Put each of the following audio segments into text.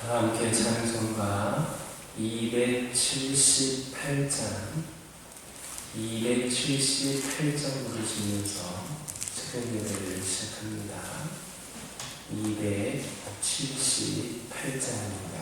함께 찬송가 278장 부르시면서 새벽 예배를 시작합니다. 278장입니다.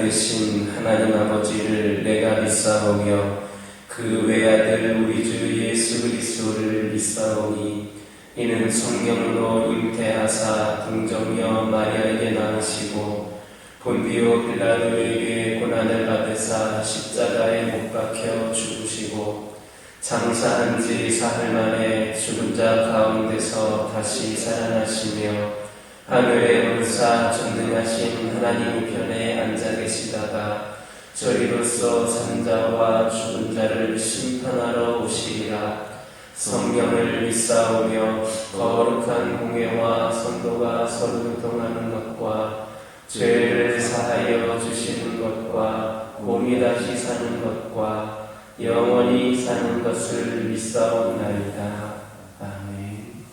되신 하나님 아버지를 내가 믿사오며 그 외아들 우리 주 예수 그리스도를 믿사오니 이는 성령으로 잉태하사 동정녀 마리아에게 낳으시고 본디오 빌라도에게 고난을 받으사 십자가에 못 박혀 죽으시고 장사한 지 사흘 만에 죽은 자 가운데서 다시 살아나시며 하늘에 올사 전능하신 하나님 우편에 앉아 계시다가 저리로서 산자와 죽은 자를 심판하러 오시리라. 성령을 믿사오며 거룩한 공회와 선도가 서로 교통하는 것과 죄를 사하여 주시는 것과 몸이 다시 사는 것과 영원히 사는 것을 믿사옵나이다. 아멘.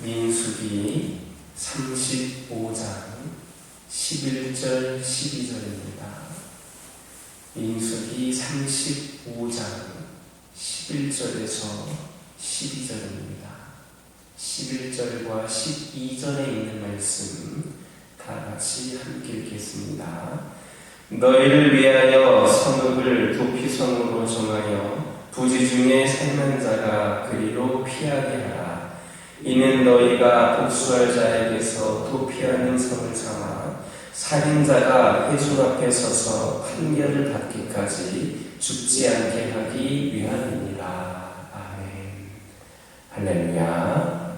민수기 35장 11절 12절입니다. 민수기 35장 11절에서 12절입니다. 11절과 12절에 있는 말씀 다 같이 함께 읽겠습니다. 너희를 위하여 성읍을 도피성으로 정하여 부지 중에 살만 자가 그리로 피하게 하라. 이는 너희가 복수할 자에게서 도피하는 성을 삼아 살인자가 회중 앞에 서서 판결을 받기까지 죽지 않게 하기 위함이니라. 아멘. 할렐루야.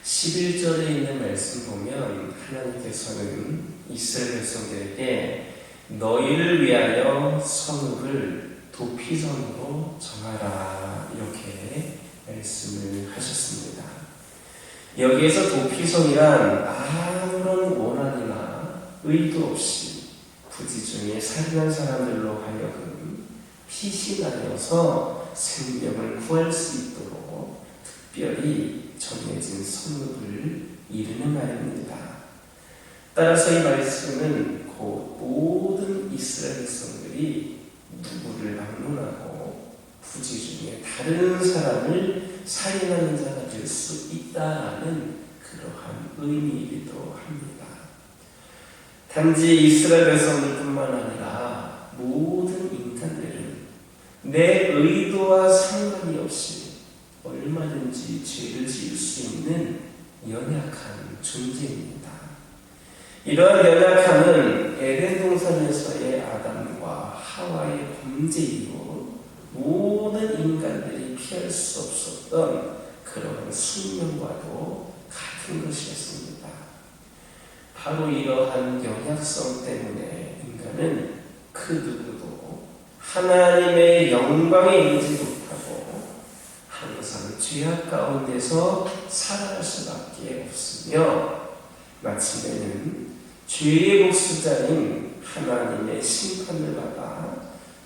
11절에 있는 말씀 보면 하나님께서는 이스라엘 백성들에게 너희를 위하여 성읍을 도피성으로 정하라 이렇게 말씀을 하셨습니다. 여기에서 도피성이란 아무런 원한이나 의도 없이 부지 중에 살인한 사람들로 하여금 피신하여서 생명을 구할 수 있도록 특별히 정해진 성읍을 이루는 말입니다. 따라서 이 말씀은 곧 모든 이스라엘 백성들이 누구를 막론하고 부지 중에 다른 사람을 살인하는 자가 될 수 있다라는 그러한 의미이기도 합니다. 단지 이스라엘 백성들뿐만 아니라 모든 인간들은 내 의도와 상관이 없이 얼마든지 죄를 지을 수 있는 연약한 존재입니다. 이러한 연약함은 에덴 동산에서의 아담과 하와의 범죄 이후 모든 인간들이 피할 수 없었던 그런 숙명과도 같은 것이었습니다. 바로 이러한 연약성 때문에 인간은 그 누구도 하나님의 영광에 이르지 못하고 항상 죄악 가운데서 살아갈 수밖에 없으며 마침내는 죄의 복수자인 하나님의 심판을 받아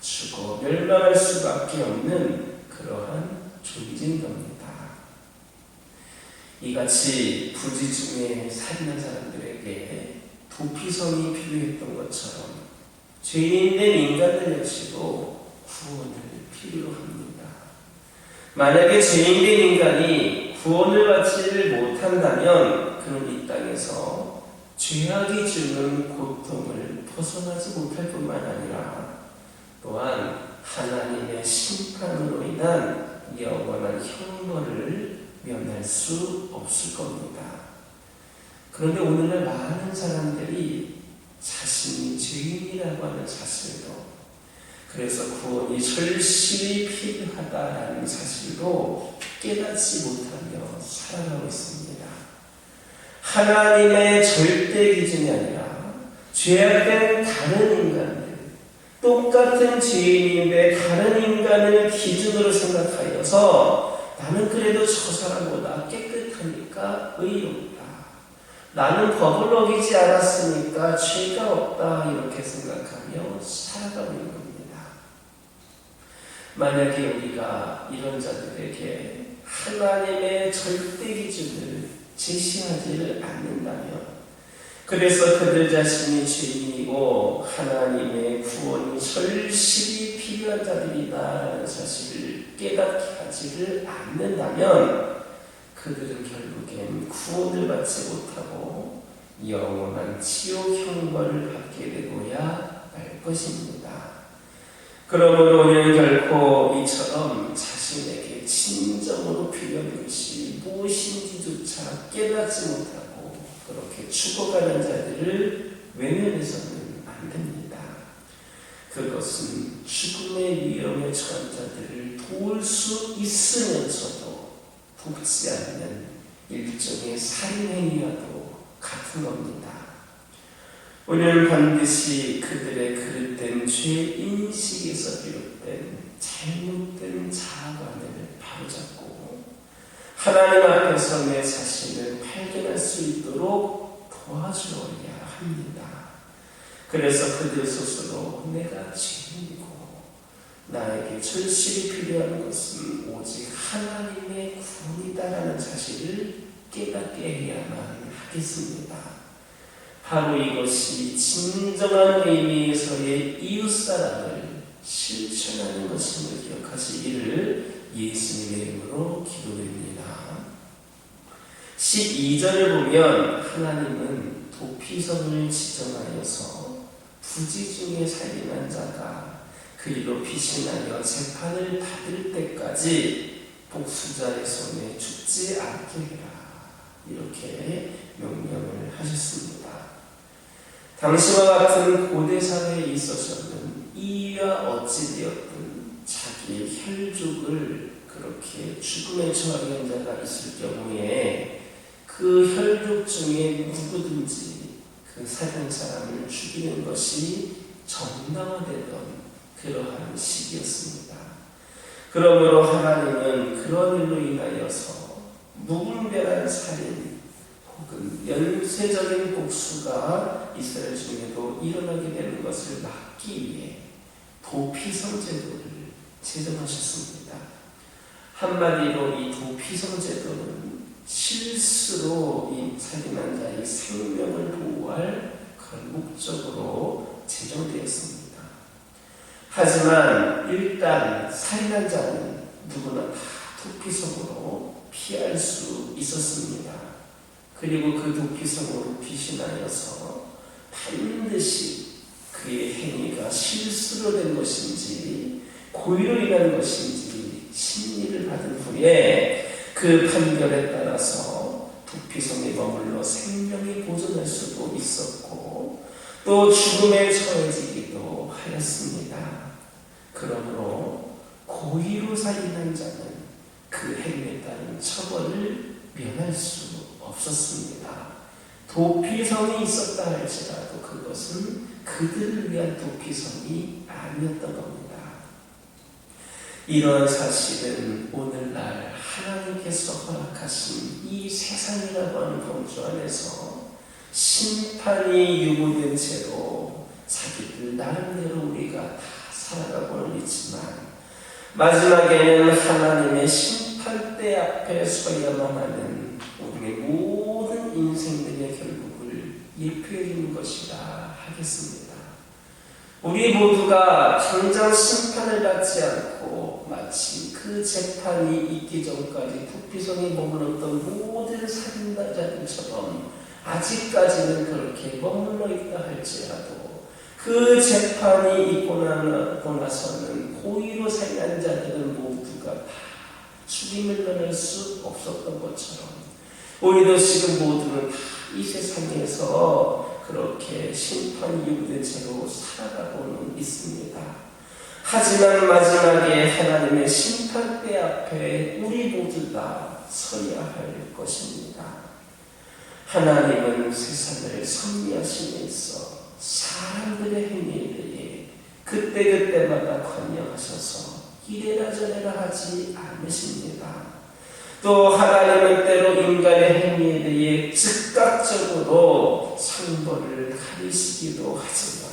죽어 멸망할 수밖에 없는 그러한 존재인 겁니다. 이같이 부지 중에 살인한 사람들에게 도피성이 필요했던 것처럼 죄인된 인간들 역시도 구원을 필요로 합니다. 만약에 죄인된 인간이 구원을 받지를 못한다면 그는 이 땅에서 죄악이 주는 고통을 벗어나지 못할 뿐만 아니라 또한 하나님의 심판으로 인한 영원한 형벌을 면할 수 없을 겁니다. 그런데 오늘날 많은 사람들이 자신이 죄인이라고 하는 사실도, 그래서 구원이 절실히 필요하다라는 사실도 깨닫지 못하며 살아가고 있습니다. 하나님의 절대 기준이 아니라 죄악된 다른 인간들, 똑같은 죄인인데 다른 인간을 기준으로 생각하여서 나는 그래도 저 사람보다 깨끗하니까 의롭다. 나는 법을 어기지 않았으니까 죄가 없다. 이렇게 생각하며 살아가고 있는 겁니다. 만약에 우리가 이런 자들에게 하나님의 절대 기준을 제시하지를 않는다면, 그래서 그들 자신이 죄인이고 하나님의 구원이 절실히 필요한 자들이다라는 사실을 깨닫게 하지를 않는다면 그들은 결국엔 구원을 받지 못하고 영원한 지옥 형벌을 받게 되고야 말 것입니다. 그러므로 우리는 결코 이처럼 자신에게 진정으로 필요한 것이 무엇인지조차 깨닫지 못하고 그렇게 죽어가는 자들을 외면해서는 안 됩니다. 그것은 죽음의 위험에 처한 자들을 도울 수 있으면서도 돕지 않는 일종의 살인행위와도 같은 겁니다. 우리는 반드시 그들의 그릇된 죄인식에서 비롯된 잘못된 자아관을 바로잡고 하나님 앞에서 내 자신을 발견할 수 있도록 도와주어야 합니다. 그래서 그들 스스로 내가 죄인이고 나에게 절실히 필요한 것은 오직 하나님의 구원이다라는 사실을 깨닫게 해야만 하겠습니다. 바로 이것이 진정한 의미에서의 이웃사랑을 실천하는 것임을 기억하시기를 예수님의 이름으로 기도드립니다. 12절을 보면 하나님은 도피성을 지정하여서 부지 중에 살림한 자가 그리로 피신하여 재판을 받을 때까지 복수자의 손에 죽지 않게 해라 이렇게 명령을 하셨습니다. 당시와 같은 고대사회에 있어서는 이와 어찌되었든 자기의 혈족을 그렇게 죽음에 처하게 한 자가 있을 경우에 그 혈족 중에 누구든지 그 살인 사람을 죽이는 것이 정당화되던 그러한 시기였습니다. 그러므로 하나님은 그런 일로 인하여서 무분별한 살인 혹은 연쇄적인 복수가 이스라엘 중에도 일어나게 되는 것을 막기 위해 도피성 제도를 제정하셨습니다. 한마디로 이 도피성 제도는 실수로 이 살인한 자의 생명을 보호할 그런 목적으로 제정되었습니다. 하지만 일단 살인한 자는 누구나 다 도피성으로 피할 수 있었습니다. 그리고 그 도피성으로 피신하여서 반드시 그의 행위가 실수로 된 것인지 고의로 인한 것인지 심리를 받은 후에 그 판결에 따라서 도피성에 머물러 생명이 보존할 수도 있었고 또 죽음에 처해지기도 하였습니다. 그러므로 고의로 살인한 자는 그 행위에 따른 처벌을 면할 수 없었습니다. 도피성이 있었다 할지라도 그것은 그들을 위한 도피성이 아니었던 겁니다. 이러한 사실은 오늘날 하나님께서 허락하신 이 세상이라고 하는 범주 안에서 심판이 유보된 채로 자기들 나름대로 우리가 다 살아가고는 있지만 마지막에는 하나님의 심판대 앞에 서야만 하는 우리의 모든 인생들의 결국을 예표해 주는 것이라 하겠습니다. 우리 모두가 당장 심판을 받지 않고 마치 그 재판이 있기 전까지 도피성에 머물렀던 모든 살인자들처럼 아직까지는 그렇게 머물러 있다 할지라도 그 재판이 있고 나서는 고의로 살인한 자들은 모두가 다 죽임을 면할 수 없었던 것처럼 우리도 지금 모두는 다 이 세상에서 그렇게 심판이 유보된 채로 살아가고는 있습니다. 하지만 마지막에 하나님의 심판대 앞에 우리 모두 다 서야 할 것입니다. 하나님은 세상을 섭리하시면서 사람들의 행위에 대해 그때그때마다 관여하셔서 이래라 저래라 하지 않으십니다. 또 하나님은 때로 인간의 행위에 대해 즉각적으로 상벌을 가리시기도 하지만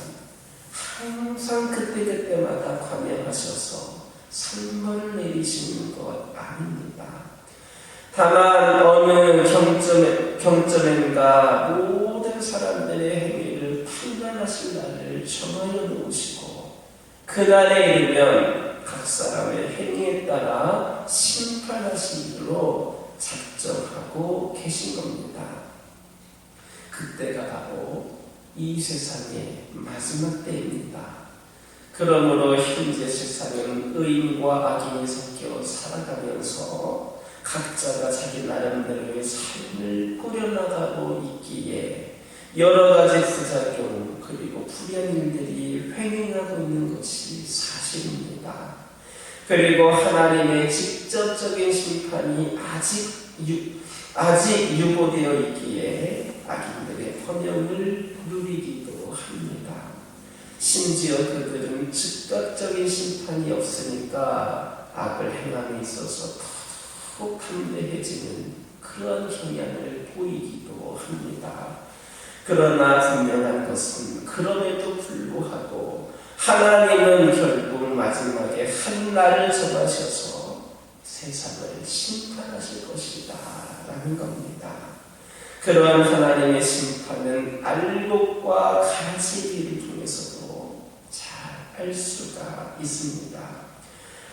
항상 그때그때마다 관여하셔서 상벌을 내리시는 것 아닙니다. 다만 어느 경점인가 모든 사람들의 행위를 판단하실 날을 정하여 놓으시고 그날에 이르면 각 사람의 행위에 따라 심판하시기로 작정하고 계신 겁니다. 그때가 바로 이 세상의 마지막 때입니다. 그러므로 현재 세상은 의인과 악인이 섞여 살아가면서 각자가 자기 나름대로의 삶을 꾸려나가고 있기에 여러 가지 부작용 그리고 불의한 일들이 횡행하고 있는 것이 사실입니다. 그리고 하나님의 직접적인 심판이 아직 유보되어 있기에 악인들의 번영을 누리기도 합니다. 심지어 그들은 즉각적인 심판이 없으니까 악을 행함에 있어서 더욱 담대해지는 그런 경향을 보이기도 합니다. 그러나 분명한 것은 그럼에도 불구하고 하나님은 결국 마지막에 한 날을 정하셔서 세상을 심판하실 것이다 라는 겁니다. 그러한 하나님의 심판은 알곡과 가지를 통해서도 잘 알 수가 있습니다.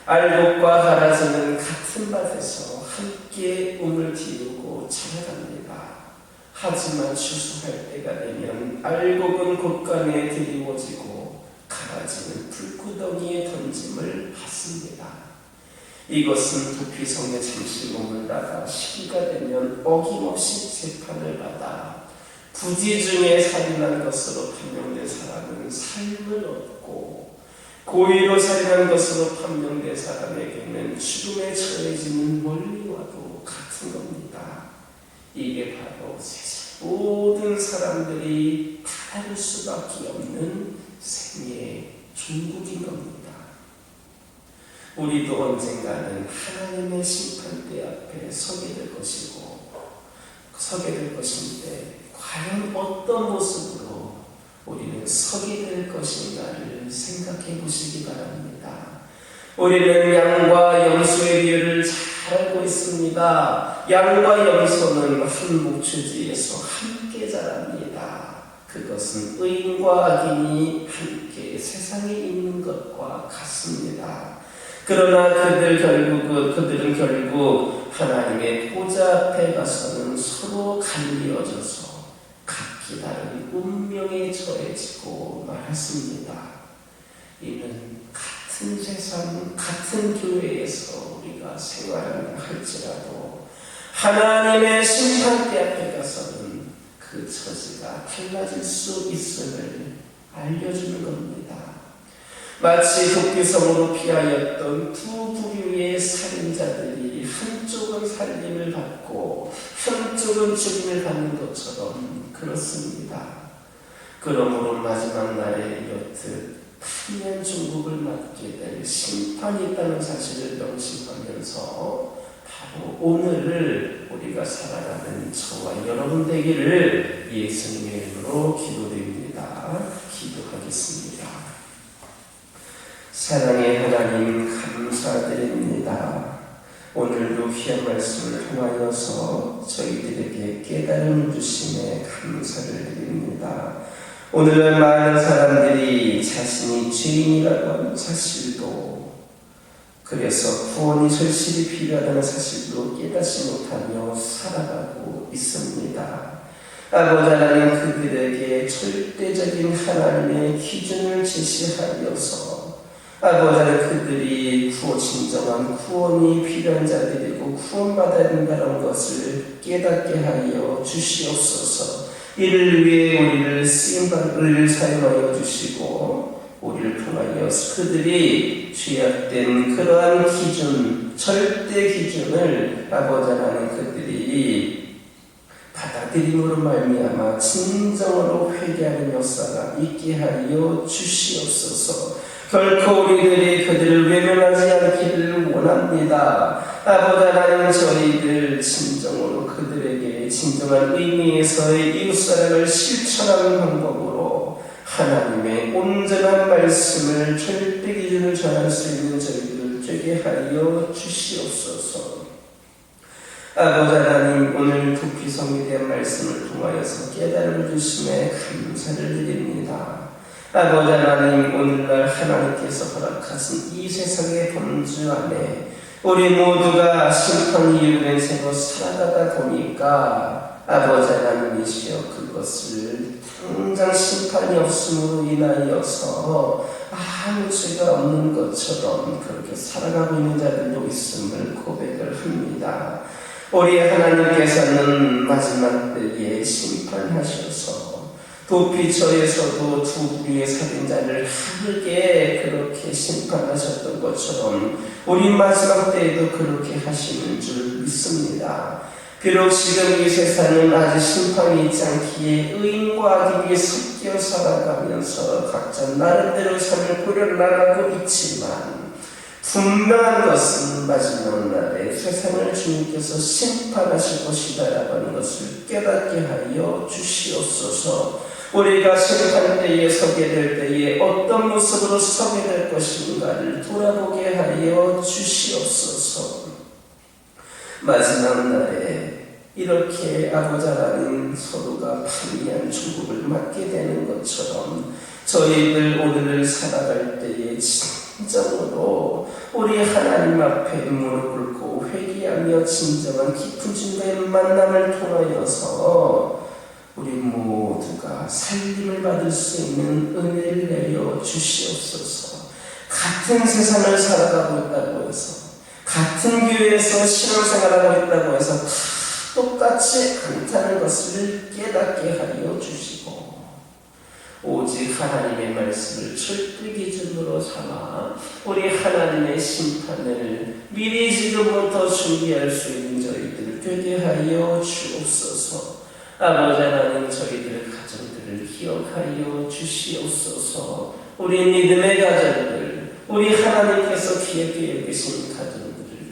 알곡과 가라지는 같은 밭에서 함께 움을 틔우고 자라갑니다. 하지만 추수할 때가 되면 알곡은 곳간에 드리워지고 가라지는 불구덩이에 던짐을 받습니다. 이것은 두피성에 잠시 머물다가 시기가 되면 어김없이 재판을 받아 부지 중에 살인한 것으로 판명된 사람은 삶을 얻고 고의로 살인한 것으로 판명된 사람에게는 죽음에 처해지는 원리와도 같은 겁니다. 이게 바로 세상 모든 사람들이 다를 수밖에 없는 생애의 종국인 겁니다. 우리도 언젠가는 하나님의 심판대 앞에 서게 될 것인데 과연 어떤 모습으로 우리는 서게 될 것인가를 생각해 보시기 바랍니다. 우리는 양과 염소의 비유를 잘 알고 있습니다. 양과 염소는 한 목초지에서 함께 자랍니다. 그것은 의인과 악인이 함께 세상에 있는 것과 같습니다. 그러나 그들은 결국 하나님의 보좌 앞에 가서는 서로 갈리어져서 각기 다른 운명에 처해지고 말았습니다. 이는 같은 세상, 같은 교회에서 우리가 생활한다 할지라도 하나님의 심판대 앞에 가서는 그 처지가 달라질 수 있음을 알려주는 겁니다. 마치 도피성으로 피하였던 두 부류의 살인자들이 한쪽은 살림을 받고 한쪽은 죽임을 받는 것처럼 그렇습니다. 그러므로 마지막 날에 이렇듯 큰년 중국을 맞게 될 심판이 있다는 사실을 명심하면서 바로 오늘을 우리가 살아가는 저와 여러분 되기를 예수님의 이름으로 기도드립니다. 기도하겠습니다. 사랑의 하나님 감사드립니다. 오늘도 귀한 말씀을 통하여서 저희들에게 깨달음을 주심에 감사를 드립니다. 오늘날 많은 사람들이 자신이 죄인이라고 하는 사실도, 그래서 구원이 절실히 필요하다는 사실도 깨닫지 못하며 살아가고 있습니다. 아버지 하나님, 그들에게 절대적인 하나님의 기준을 제시하여서 아버지 하나님, 그들이 진정한 구원이 필요한 자들이고 구원받아야 된다는 것을 깨닫게 하여 주시옵소서. 이를 위해 우리를 쓰임받을 사용하여 주시고 우리를 통하여 그들이 죄악된 그러한 기준, 절대 기준을 아버지 하나님 그들이 받아들임으로 말미암아 진정으로 회개하는 역사가 있게 하여 주시옵소서. 결코 우리들이 그들을 외면하지 않기를 원합니다. 아버지 하나님, 저희들 진정으로 그들에게 진정한 의미에서의 이웃사랑을 실천하는 방법으로 하나님의 온전한 말씀을 절대 기준을 전할 수 있는 저희들 되게 하여 주시옵소서. 아버지 하나님, 오늘 도피성에 대한 말씀을 통하여서 깨달음을 주심에 감사를 드립니다. 아버지 하나님, 오늘날 하나님께서 허락하신 이 세상의 범주 안에 우리 모두가 심판 이후에 새로 살아가다 보니까 아버지 하나님이시여 그것을 당장 심판이 없음으로 인하여서 아무 죄가 없는 것처럼 그렇게 살아가고 있는 자들도 있음을 고백을 합니다. 우리 하나님께서는 마지막 때에 심판하셔서 도피처에서도 두 부류의 살인자를 하늘게 그렇게 심판하셨던 것처럼 우리 마지막 때에도 그렇게 하시는 줄 믿습니다. 비록 지금 이 세상은 아직 심판이 있지 않기에 의인과 악인이 섞여 살아가면서 각자 나름대로 삶을 꾸려나가고 있지만 분명한 것은 마지막 날에 세상을 주님께서 심판하실 것이다라고 하는 것을 깨닫게 하여 주시옵소서. 우리가 심판 때에 서게 될 때에 어떤 모습으로 서게 될 것인가를 돌아보게 하여 주시옵소서. 마지막 날에 이렇게 아버지 하나님 서로가 판이한 중국을 맞게 되는 것처럼 저희들 오늘을 살아갈 때에 진정으로 우리 하나님 앞에 무릎 꿇고 회개하며 진정한 깊은 주님의 만남을 통하여서 우리 모두가 살림을 받을 수 있는 은혜를 내려 주시옵소서. 같은 세상을 살아가고 있다고 해서 같은 교회에서 신앙생활하고 있다고 해서 다 똑같이 않다는 것을 깨닫게 하여 주시고 오직 하나님의 말씀을 절대 기준으로 삼아 우리 하나님의 심판을 미리 지금부터 준비할 수 있는 저희들 되게 하여 주옵소서. 아버지 하나님 저희들의 가정들을 기억하여 주시옵소서. 우리 믿음의 가정들 우리 하나님께서 귀하게 여기신 가정들을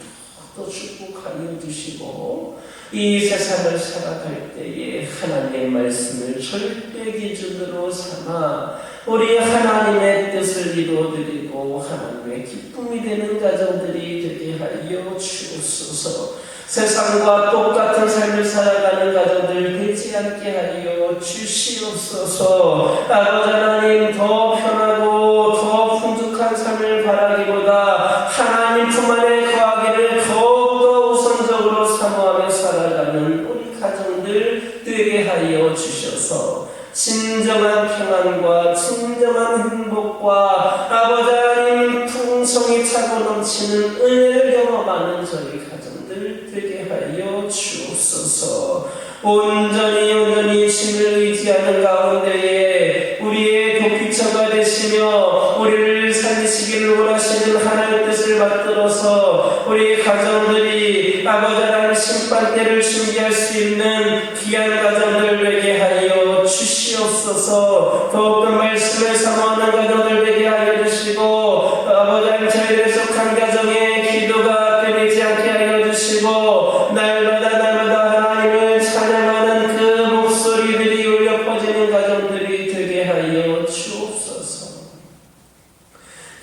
더 축복하여 주시고 이 세상을 살아갈 때에 하나님의 말씀을 절대 기준으로 삼아 우리 하나님의 뜻을 이루어드리고 하나님의 기쁨이 되는 가정들이 되게 하여 주옵소서. 세상과 똑같은 삶을 살아가는 가정들 되지 않게 하여 주시옵소서. 아버지 하나님 더 편하고 더 풍족한 삶을 바라기보다 하나님 품 안에 거하기를 더욱더 우선적으로 사모하며 살아가는 우리 가정들 되게 하여 주셔서 진정한 평안과 진정한 행복과 아버지 하나님 풍성이 차고 넘치는 은혜를 경험하는 저희 가정들 되게 하여 주옵소서. 온전히 주님을 의지하는 가운데에 우리의 도피처가 되시며 우리를 살리시기를 원하시는 하나님의 뜻을 받들어서 우리 가정들이 아버지 하나님 심판 때를 준비할 수 있는 귀한 가정들 되게 하여 주시옵소서. 더욱더 말씀을 사모하는 가정들 되게 하여 주시고 아버지 하나님 저희를 속한 가정에 기도가 끊이지 않게 하여 주시고 날마다 하나님을 찬양하는 그 목소리들이 울려 퍼지는 가정들이 되게 하여 주옵소서.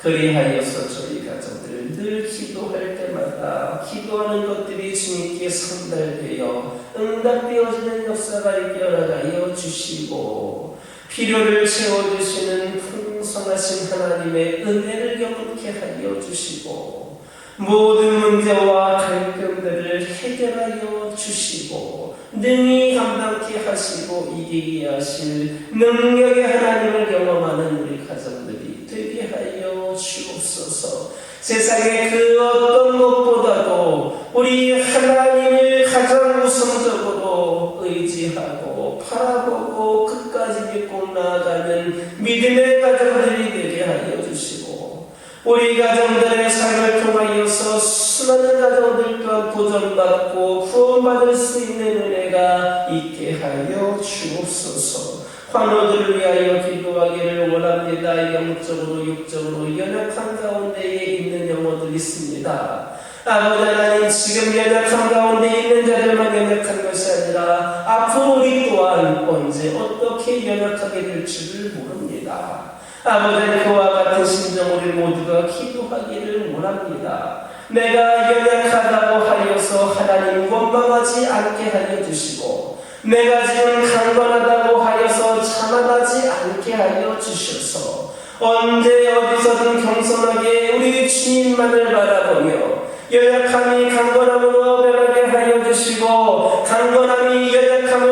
그리하여서 저희 가정들 늘 기도할 때마다 기도하는 것들이 주님께 선달되어 응답되어지는 역사가 있게 허락하여 주시고 필요를 채워주시는 풍성하신 하나님의 은혜를 경험케 하여 주시고 모든 문제와 갈등들을 해결하여 주시고 능히 감당케 하시고 이기게 하실 능력의 하나님을 경험하는 우리 가정들이 되게 하여 주옵소서. 세상의 그 어떤 것보다도 우리 하나님을 가장 우선적으로 의지하고 바라보고 끝까지 믿고 나아가는 믿음의 가정들이 되게 하여 주시고 우리 가정들의 삶을 통하여서 수많은 가정들 또한 도전받고 구원받을 수 있는 은혜가 있게 하여 주옵소서. 환우들을 위하여 기도하기를 원합니다. 영적으로 육적으로 연약한 가운데에 있는 영혼들이 있습니다. 아버지 하나님 지금 연약한 가운데 있는 자들만 연약한 것이 아니라 앞으로 우리 또한 언제 어떻게 연약하게 될지를 모릅니다. 아버지 그와 같은 심정 우리 모두가 기도하기를 원합니다. 내가 연약하다고 하여서 하나님 원망하지 않게 하여 주시고 내가 지금 강건하다고 하여서 자만하지 않게 하여 주셔서 언제 어디서든 겸손하게 우리 주님만을 바라보며 연약함이 강건함으로 변하게 하여 주시고 강건함이 연약함을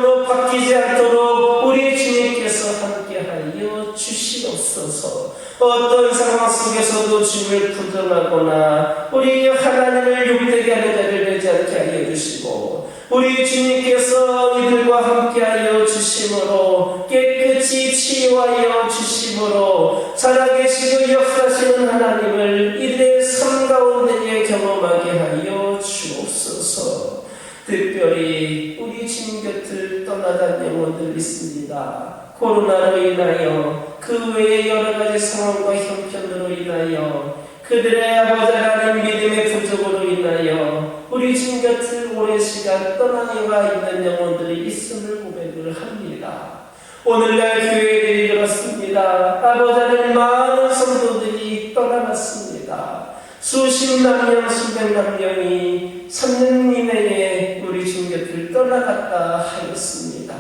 부정하거나 우리 하나님을 욕되게 하는 자들 되지 않게 하여 주시고, 우리 주님께서 이들과 함께하여 주심으로 깨끗이 치유하여 주심으로 살아계시고 역사하시는 하나님을 이들의 삶 가운데 경험하게 하여 주옵소서. 특별히 우리 주님 곁을 떠나간 영혼들 있습니다. 코로나로 인하여 그 외의 여러 가지 상황과 형편으로 인하여 그들의 아버지 하나님 믿음의 부족으로 인하여 우리 주님 곁을 오랜 시간 떠나가 있는 영혼들이 있음을 고백을 합니다. 오늘날 교회들이 그렇습니다. 아버지 하나님 많은 성도들이 떠나갔습니다. 수십만 명, 수백만 명이 성령 이내에 우리 주님 곁을 떠나갔다 하였습니다.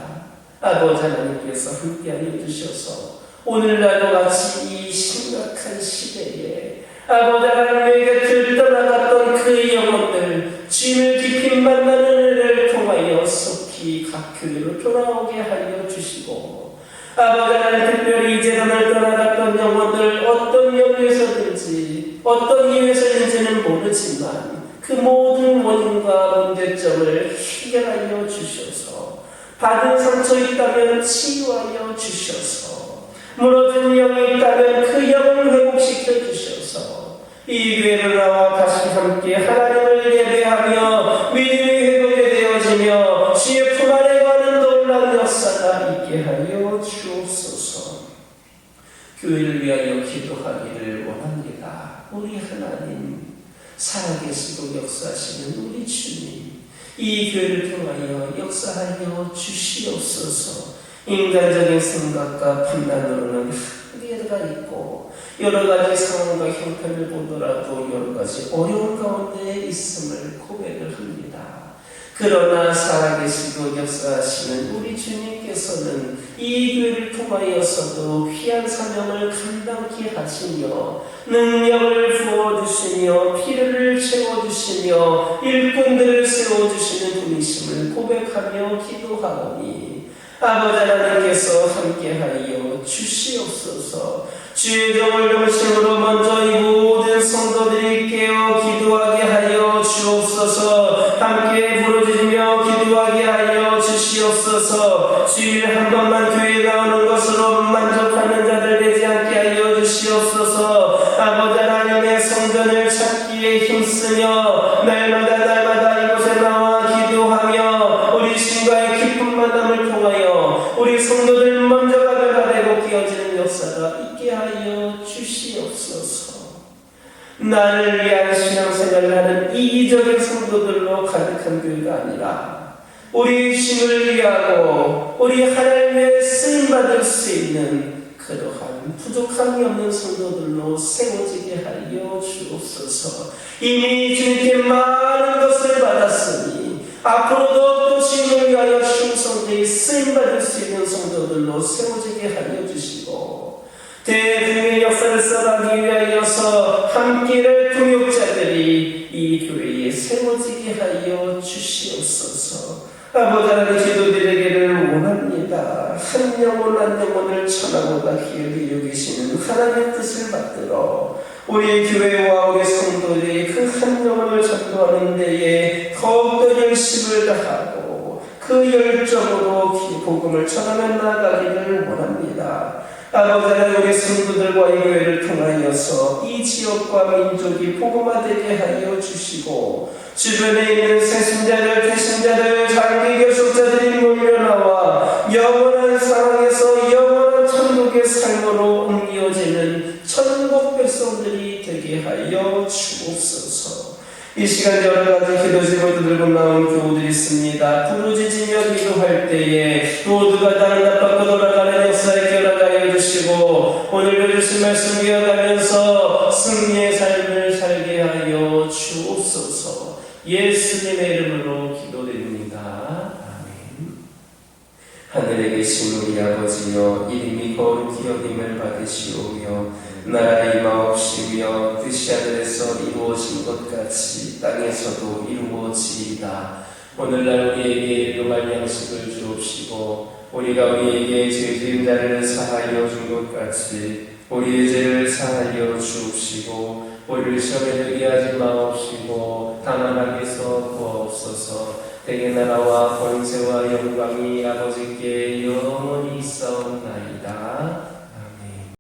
아버지 하나님께서 함께하여 주셔서 오늘날과 같이 이 심각한 시대에 아버지 하나님의 곁을 떠나갔던 그 영혼들 주님을 깊이 만나는 은혜를 통하여 속히 각 교회로 돌아오게 하여 주시고, 아버지 하나님 특별히 이제는 떠나갔던 영혼들 어떤 영역에서든지 어떤 이유에서인지는 모르지만 그 모든 원인과 문제점을 해결하여 주셔서, 받은 상처 있다면 치유하여 주셔서, 무너진 영이 있다면 그 영을 회복시켜 주셔서 이 교회를 나와 다시 함께 하나님을 예배하며 믿음이 회복이 되어지며 주의 품 안에 가는 놀라운 역사가 있게 하여 주옵소서. 교회를 위하여 기도하기를 원합니다. 우리 하나님, 살아계시고 역사하시는 우리 주님, 이 교회를 통하여 역사하여 주시옵소서. 인간적인 생각과 판단으로는 한계가 있고 여러 가지 상황과 형편을 보더라도 여러 가지 어려운 가운데 있음을 고백을 합니다. 그러나 살아계시고 역사하시는 우리 주님께서는 이 교회를 통하여서도 귀한 사명을 감당케 하시며 능력을 부어주시며 피를 채워주시며 일꾼들을 세워주시는 분이심을 고백하며 기도하오니, 아버지 하나님께서 함께하여 주시옵소서. 주의 종을 중심으로 먼저 이 모든 성도들이 깨어 기도하게 하여 주옵소서. 함께 부르짖으며 기도하게 하여 주시옵소서. 주일 한 번만 교회에 나오는 것으로 만족하는 자들 되지 않게 하여 주시옵소서. 아버지 하나님의 성전을 찾기에 힘쓰며 날마다 이곳에 나와 기도하며 우리 신과의 깊은 만남을 통하여 우리 성도들 먼저 가져가 되고 끼어지는 역사가 있게 하여 주시옵소서. 나를 위한 신앙생활을 하는 이기적인 성도들로 가득한 교회가 아니라 우리 주님을 위하고 우리 하나님의 쓰임받을 수 있는 그러한 부족함이 없는 성도들로 세워지게 하여 주옵소서. 이미 주님께 많은 것을 받았으니 앞으로도 또 주님을 위하여 충성되이 쓰임받을 수 있는 성도들로 세워지게 하여 주시고, 대중의 역사를 써가기 위하여서 함께할 동역자들이 이 교회에 세워지게 하여 주시옵소서. 아버지 하나님, 기도드리기를 원합니다. 한 영혼 한 영혼을 천하보다 귀하게 여기시는 하나님의 뜻을 받들어 우리 교회와 우리 성도들이 그 한 영혼을 전도하는 데에 더욱더 열심을 다하고 그 열정으로 복음을 전하며 나아가기를 원합니다. 아버지 하나님, 우리 성도들과 이 교회를 통하여서 이 지역과 민족이 복음화되게 하여 주시고, 주변에 있는 세신자들, 대신자들, 장기 교속자들이 몰려나와 영원한 사랑에서 영원한 천국의 삶으로 옮겨지는 천국 백성들이 되게 하여 주옵소서. 이 시간 여러 가지 기도 제목을 들고 나온 교우들이 있습니다. 부르짖으며 기도할 때에 모두가 다른 앞밖으로 돌아가는 역사에 결합하여 주시고, 오늘도 주신 말씀 이어가면서 승리의 삶을 살게 하여 주옵소서. 예수님의 이름으로 기도드립니다. 아멘. 하늘에 계신 우리 아버지여, 이름이 거룩히 여김을 받으시오며 나라의 임하옵시며 뜻이 하늘에서 이루어진 것 같이 땅에서도 이루어지이다. 오늘날 우리에게 일용할 양식을 주옵시고, 우리가 우리에게 죄 지은 자를 사하여 준 것 같이 우리의 죄를 사하여 주옵시고 우리를 시험에 들게 하지 마옵시고 다만 악에서 구하옵소서. 대개 나라와 권세와 영광이 아버지께 영원히 있사옵나이다.